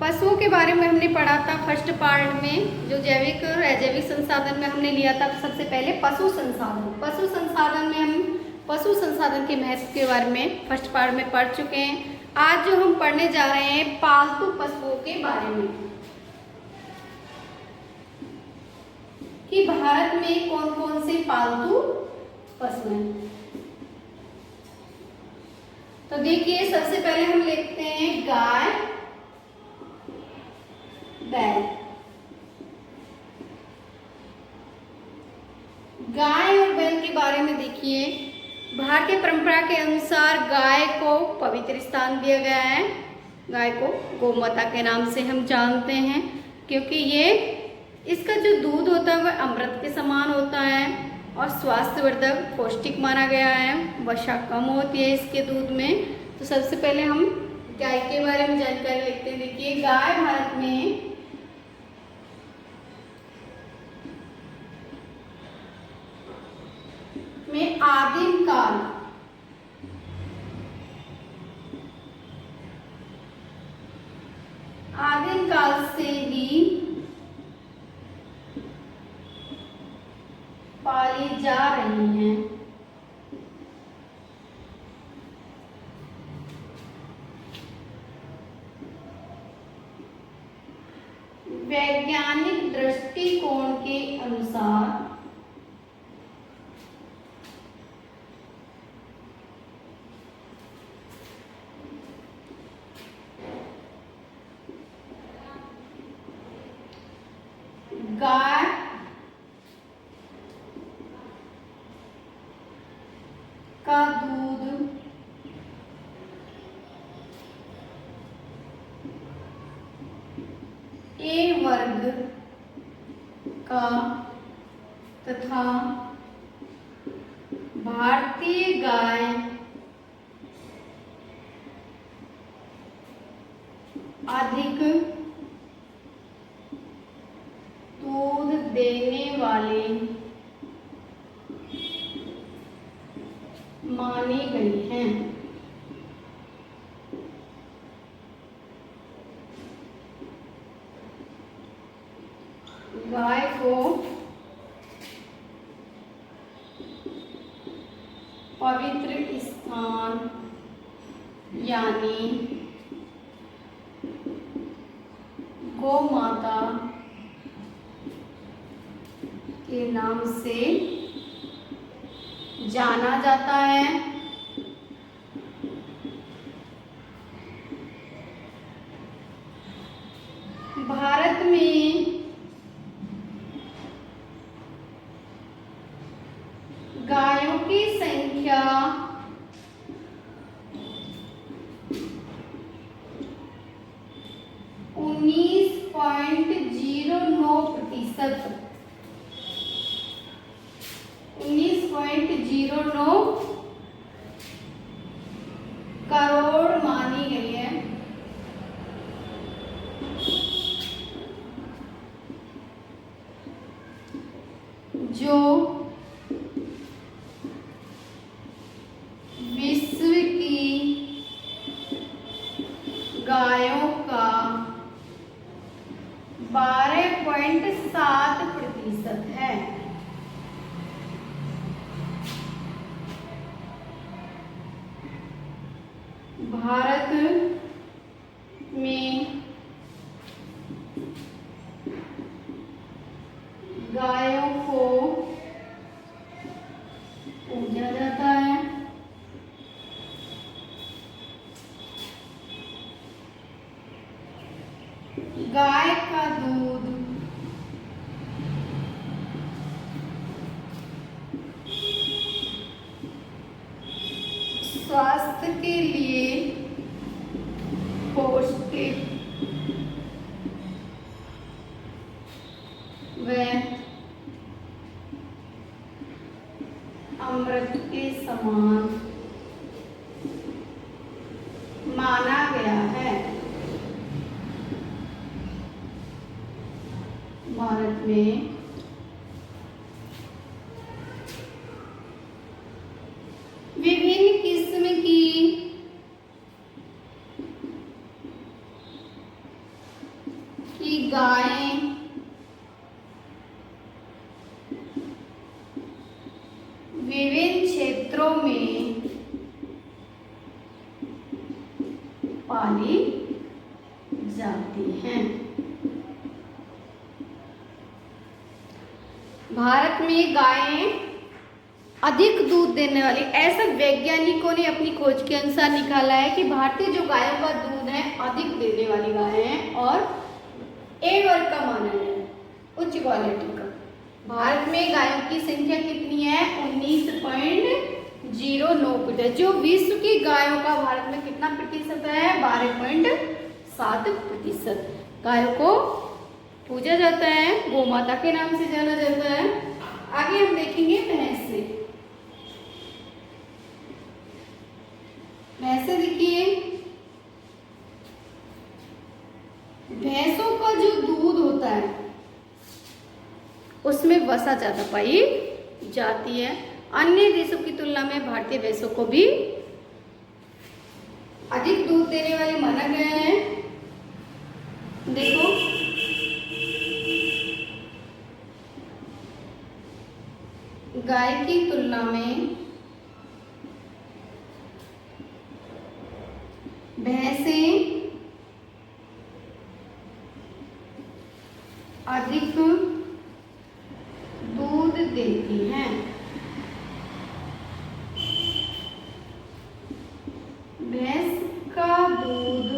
पशुओं के बारे में हमने पढ़ा था फर्स्ट पार्ट में, जो जैविक और अजैविक संसाधन में हमने लिया था सबसे पहले पशु संसाधन। पशु संसाधन में हम पशु संसाधन के महत्व के बारे में फर्स्ट पार्ट में पढ़ चुके हैं। आज जो हम पढ़ने जा रहे हैं पालतू पशुओं के बारे में, कि भारत में कौन कौन से पालतू पशु हैं। तो देखिए, सबसे पहले हम लिखते हैं गाय, बैल। गाय और बैल के बारे में देखिए, भारतीय परंपरा के अनुसार गाय को पवित्र स्थान दिया गया है। गाय को गोमाता के नाम से हम जानते हैं, क्योंकि ये इसका जो दूध होता है वह अमृत के समान होता है और स्वास्थ्यवर्धक पौष्टिक माना गया है। वसा कम होती है इसके दूध में। तो सबसे पहले हम गाय के बारे में जानकारी लेते हैं। देखिए, गाय भारत में आदिम काल से ही पाली जा रही हैं। वैज्ञानिक दृष्टिकोण के अनुसार गाय का दूध ए वर्ग का तथा भारतीय गाय अधिक दूध देने वाले मानी गई हैं। गाय को पवित्र स्थान यानी गौ माता के नाम से जाना जाता है। भारत में गायों की संख्या 19.09 करोड़ मानी गई है। जो विश्व की गायों का 12.7% है। भारत में गायों को पूजा जाता है। गाय का दूध स्वास्थ्य के लिए पौष्टिक व अमृत के समान माना गया है। भारत में विभिन्न किस्म की कि गायें विभिन्न क्षेत्रों में पाली जाती हैं। भारत में गायें अधिक दूध देने वाली, ऐसा वैज्ञानिकों ने अपनी खोज के अनुसार निकाला है कि भारतीय जो गायों का दूध है अधिक देने वाली गायें हैं और ए वर्ग का माना है, उच्च क्वालिटी का। भारत में गायों की संख्या कितनी है? 19.09%। जो विश्व की गायों का भारत में कितना प्रतिशत है? 12.7%। गायों को पूजा जाता है, गौ माता के नाम से जाना जाता है। आगे हम देखेंगे भैंसे। भैंसे देखिए, भैंसों का जो दूध होता है उसमें वसा ज्यादा पाई जाती है। अन्य देशों की तुलना में भारतीय भैंसों को भी अधिक दूध देने वाली माना गया है। देखो, गाय की तुलना में भैंसें अधिक दूध देती हैं। भैंस का दूध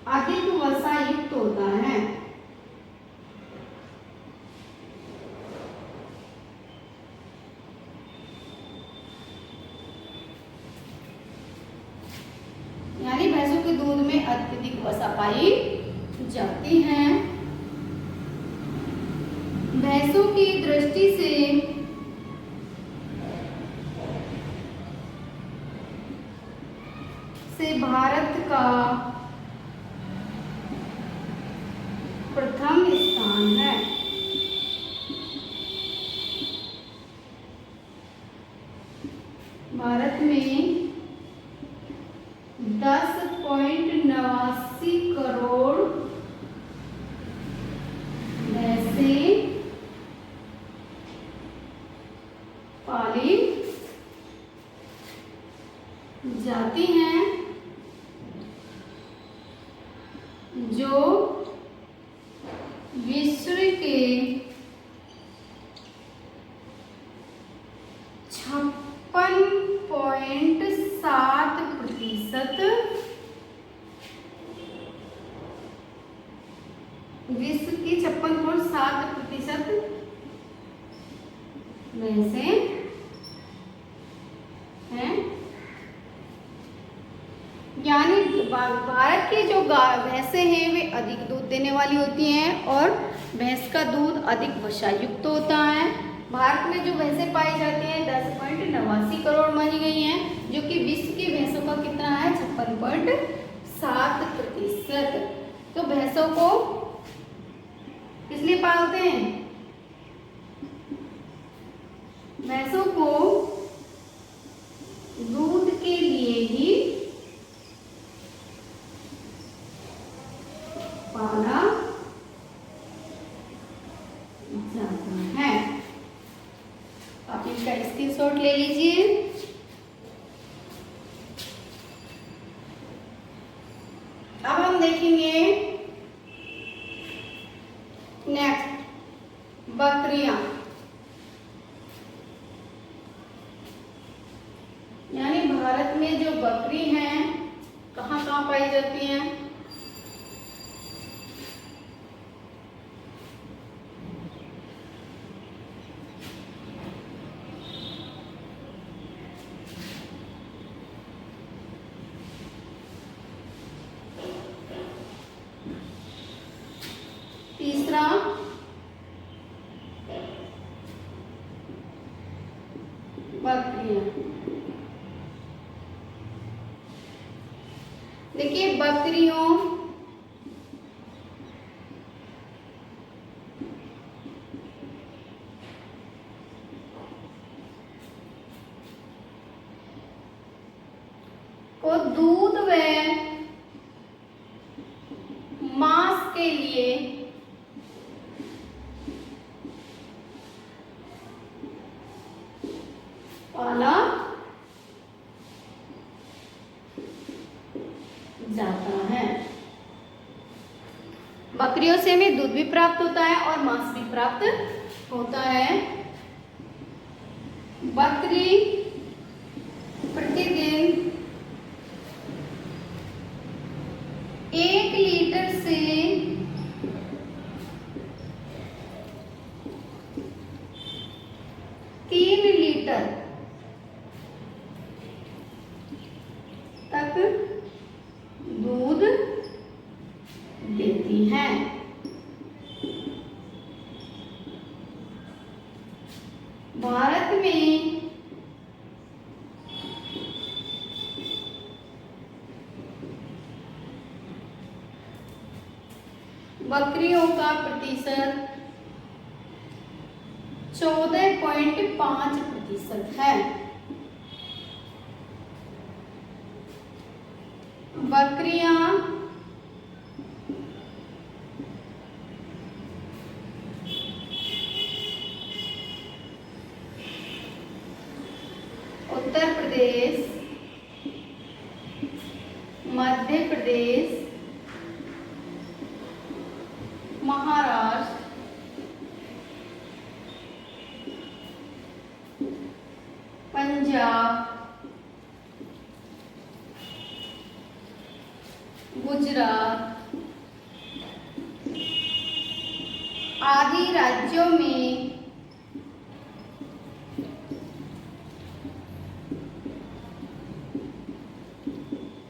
अधिक वसा युक्त होता है। यानी भैंसों के दूध में अत्यधिक वसा पाई जाती है। भैंसों की दृष्टि से भारत का प्रथम स्थान है। भारत में 10.89 करोड़ भैंसें पाली जाती हैं, जो विश्व के 56.7%, विश्व की 56.7% भैंसें हैं। यानी भारत की जो भैंसें हैं वे अधिक दूध देने वाली होती हैं और भैंस का दूध अधिक वसायुक्त होता है। भारत में जो भैंसें पाई जाती हैं 10.89 करोड़ मानी गई हैं, जो कि विश्व की भैंसों का कितना है? 56.7%। तो भैंसों को किस लिए पालते हैं? भैंसों को दूध के लिए ही पाला जाता है। आप इसका स्क्रीनशॉट ले लीजिए। अब हम देखेंगे नेक्स्ट बकरियां। यानी भारत में जो बकरी हैं कहाँ कहाँ पाई जाती हैं? तीसरा बकरियां। देखिए, बकरियों को दूध व के लिए पाला जाता है। बकरियों से हमें दूध भी प्राप्त होता है और मांस भी प्राप्त होता है। बकरी प्रतिदिन 1 लीटर से 3 लीटर तक दूध देती है। भारत में बकरियों का प्रतिशत 14.5% है। बकरियां उत्तर प्रदेश, मध्य प्रदेश, महाराष्ट्र, पंजाब, गुजरात आदि राज्यों में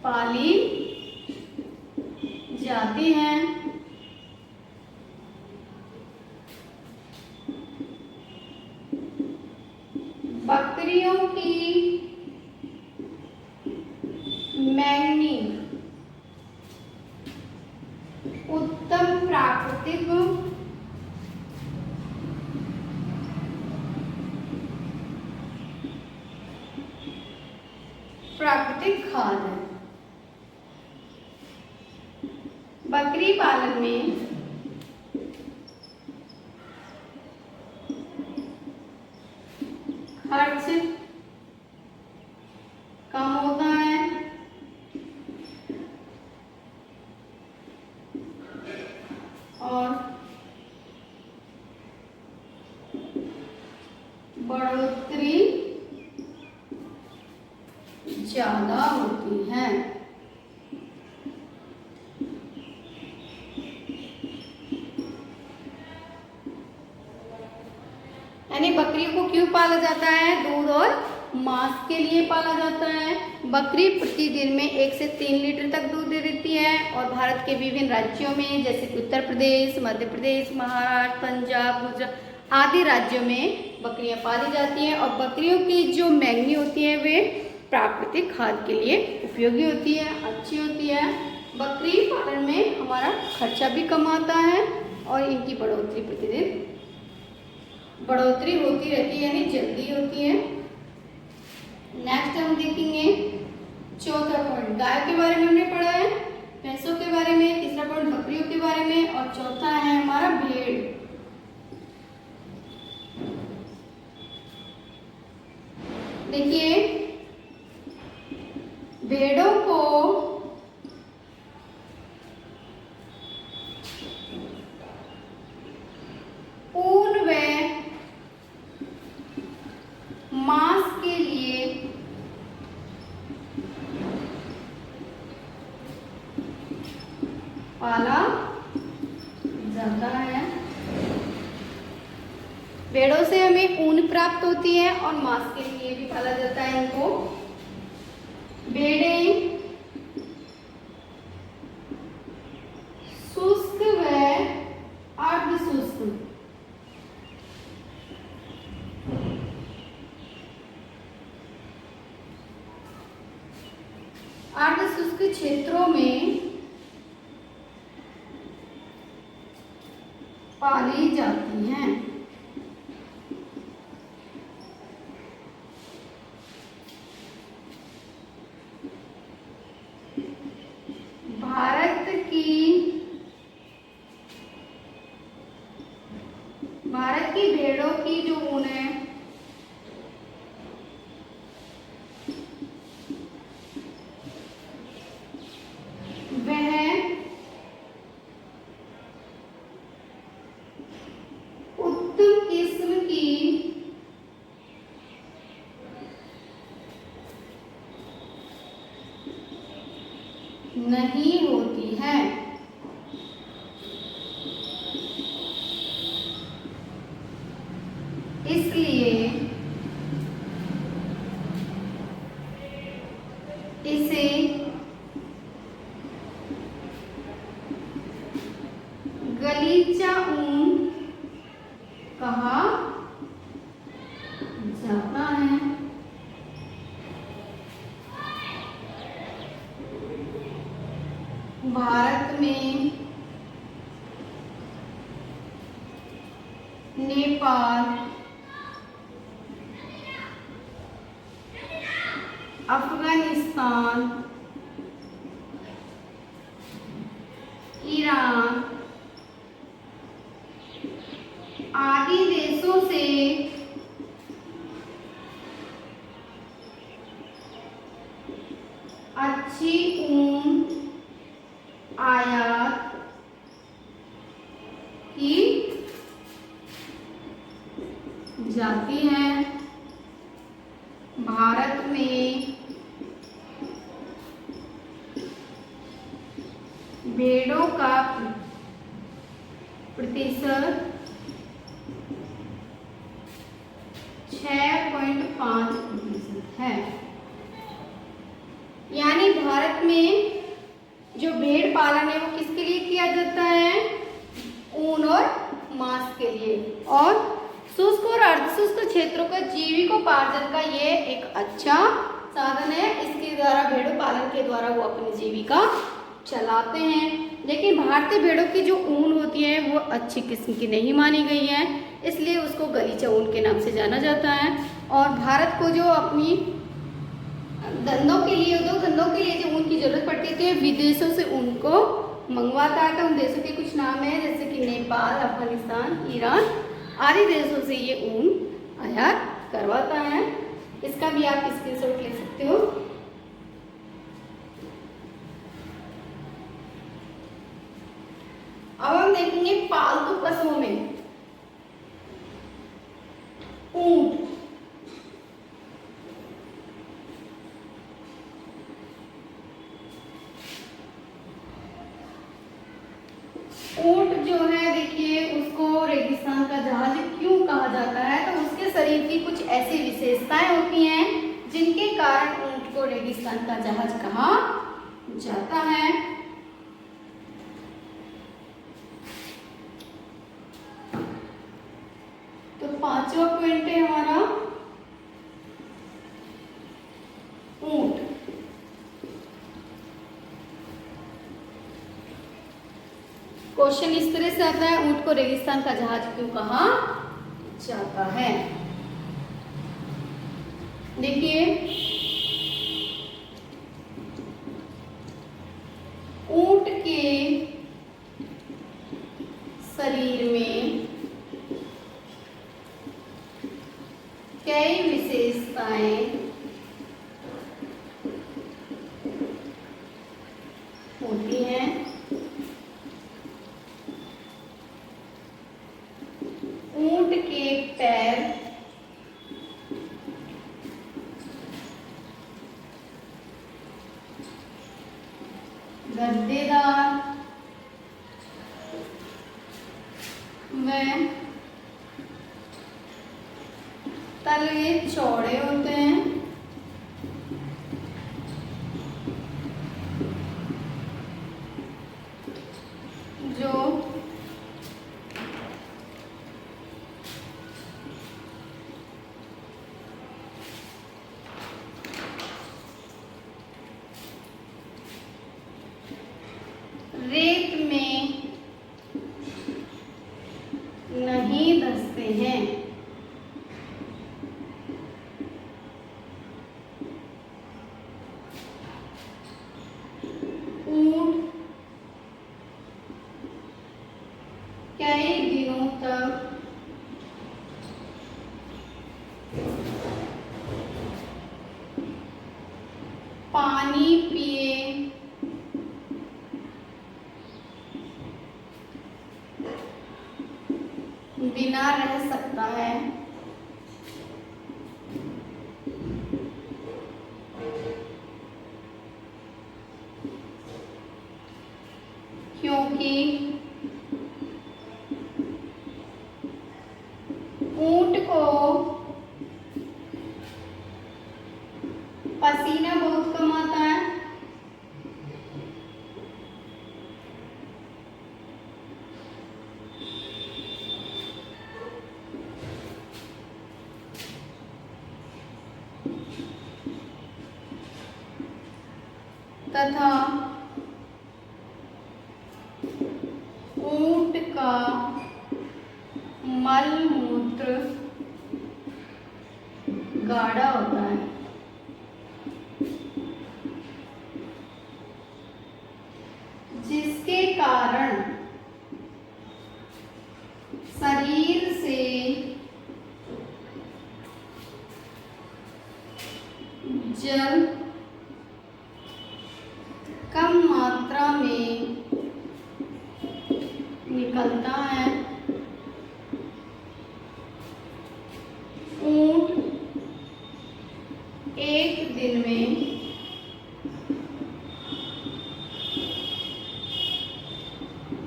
पाली जाती हैं। बकरियों की मैंगनी उत्तम प्राकृतिक खाद है। बकरी पालन में खर्च कम होता है और बढ़ोतरी ज्यादा होती है। यानी बकरी को क्यों पाला जाता है? दूध और मांस के लिए पाला जाता है। बकरी प्रतिदिन में 1 से 3 लीटर तक दूध दे देती है और भारत के विभिन्न राज्यों में जैसे कि उत्तर प्रदेश, मध्य प्रदेश, महाराष्ट्र, पंजाब, गुजरात आदि राज्यों में बकरियां पाली जाती हैं। और बकरियों की जो मैंगनी होती है वे प्राकृतिक खाद के लिए उपयोगी होती है, अच्छी होती है। बकरी पालन में हमारा खर्चा भी कम आता है और इनकी बढ़ोतरी होती रहती है, यानी जल्दी होती है। नेक्स्ट हम देखेंगे चौथा पॉइंट, गाय के बारे में हमने पढ़ा है, भैंसों के बारे में, तीसरा पॉइंट बकरियों के बारे में और चौथा है हमारा भेड़। देखिए भेड़ों को ऊन व मांस के लिए पाला जाता है। भेड़ों से हमें ऊन प्राप्त होती है और मांस के लिए भी पाला जाता है इनको। भेड़ें शुष्क व अर्धशुष्क क्षेत्रों में पाली जाती हैं। भारत की नहीं होती है। इसलिए इसे गलीचा ऊन कहा जाता है। भारत में नेपाल, अफगानिस्तान, ईरान आदि देशों से अच्छी ऊन आयात की जाती है। भारत में भेड़ों का प्रतिशत 6.5% है। यानी भारत में जो भेड़ पालन है वो किसके लिए किया जाता है? ऊन और मांस के लिए। और शुष्क और अर्धशुष्क क्षेत्रों का जीविकोपार्जन का ये एक अच्छा साधन है। इसके द्वारा भेड़ों पालन के द्वारा वो अपनी जीविका चलाते हैं। लेकिन भारतीय भेड़ों की जो ऊन होती है वो अच्छी किस्म की नहीं मानी गई है, इसलिए उसको गलीचा ऊन के नाम से जाना जाता है। और भारत को जो अपनी धंधों के लिए, उद्योग धंधों के लिए जो ऊन की जरूरत पड़ती है तो विदेशों से ऊन को मंगवाता है। तो उन देशों के कुछ नाम है, जैसे कि नेपाल, अफगानिस्तान, ईरान आदि देशों से ये ऊन आयात करवाता है। इसका भी आप स्क्रीनशॉट ले सकते हो। अब हम देखेंगे पालतू पशुओं में ऊंट। ऊंट जो है, देखिए, उसको रेगिस्तान का जहाज क्यों कहा जाता है? तो उसके शरीर की कुछ ऐसी विशेषताएं होती हैं जिनके कारण ऊंट को रेगिस्तान का जहाज कहा जाता है। तो पांचवा पॉइंट है हमारा ऊंट। क्वेश्चन इस तरह से आता है, ऊंट को रेगिस्तान का जहाज क्यों कहा जाता है? देखिए, ऊंट के शरीर में कई विशेषताएं होती हैं। ऊंट के पैर गद्देदार व तलवे चौड़े होते हैं। जो रेत में नहीं धंसते हैं। ऊंट कई दिनों तक पानी पिए बिना रह सकता है। क्योंकि ऊंट को पसीना बहुत कम आता है। तथा ऊंट का मल मूत्र गाढ़ा होता है, जिसके कारण शरीर से जल कम मात्रा में निकलता है। ऊंट एक दिन में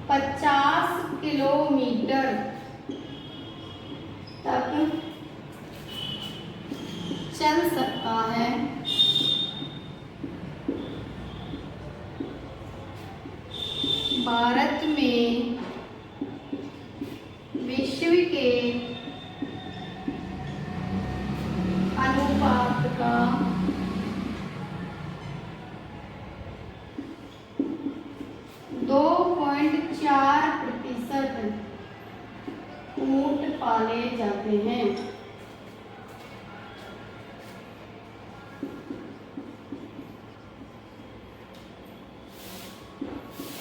50 किलोमीटर तक चल सकता है। भारत में विश्व के अनुपात का 2.4% ऊंट पाले जाते हैं।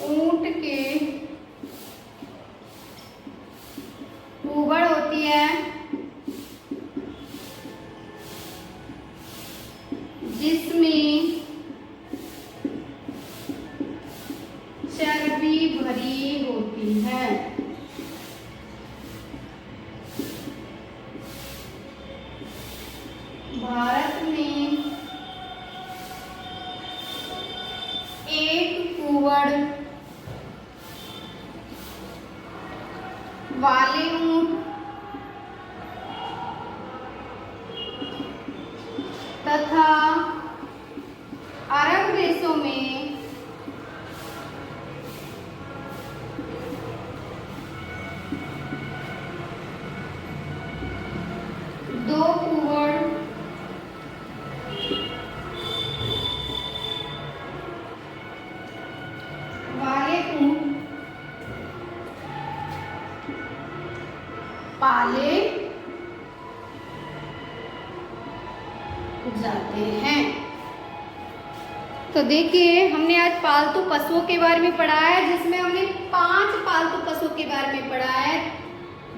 ऊंट के ऊबड़ होती है, जिसमें चर्बी भरी होती है। भारत में एक कुंवड़ वाले ऊंट तथा अरब देशों में दो कुंवड़ वाले ऊंट पाले जाते हैं। तो देखिए, हमने आज पालतू पशुओं के बारे में पढ़ा है, जिसमें हमने 5 पालतू पशुओं के बारे में पढ़ा है।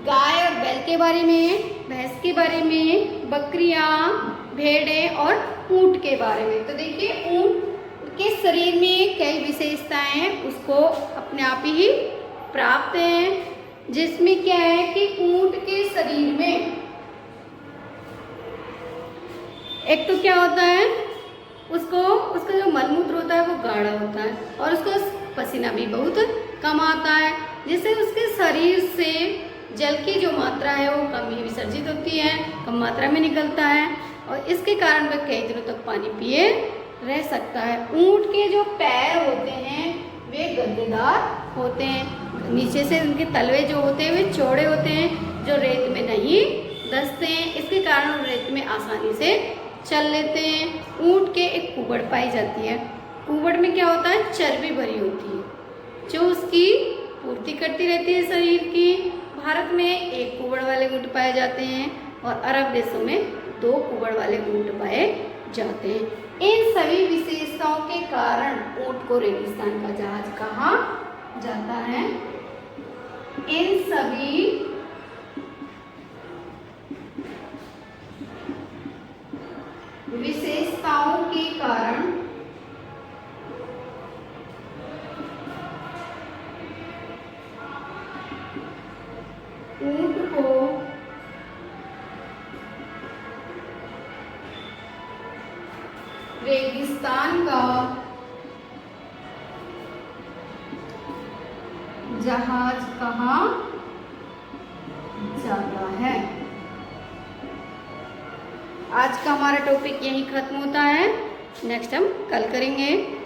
गाय और बैल के बारे में, भैंस के बारे में, बकरियां, भेड़ें और ऊंट के बारे में। तो देखिए, ऊंट के शरीर में कई विशेषताएं हैं, उसको अपने आप ही प्राप्त हैं, जिसमें क्या है कि ऊंट के शरीर में एक तो क्या होता है, उसका जो मलमूत्र होता है वो गाढ़ा होता है और उसको पसीना भी बहुत कम आता है, जिससे उसके शरीर से जल की जो मात्रा है वो कम ही विसर्जित होती है, कम मात्रा में निकलता है और इसके कारण वह कई दिनों तक पानी पिए रह सकता है। ऊंट के जो पैर होते हैं वे गद्देदार होते हैं, नीचे से उनके तलवे जो होते हैं वे चौड़े होते हैं, जो रेत में नहीं धंसते हैं, इसके कारण वो रेत में आसानी से चल लेते हैं। ऊंट के एक कुबड़ पाई जाती है, कुबड़ में क्या होता है, चर्बी भरी होती है जो उसकी पूर्ति करती रहती है शरीर की। भारत में एक कुबड़ वाले ऊंट पाए जाते हैं और अरब देशों में 2 कुबड़ वाले ऊंट पाए जाते हैं। इन सभी विशेषताओं के कारण ऊंट को रेगिस्तान का जहाज कहा जाता है। इन सभी विशेषताओं के कारण ऊंट को रेगिस्तान का जहाज कहाँ जाता है। आज का हमारा टॉपिक यहीं खत्म होता है। नेक्स्ट हम कल करेंगे।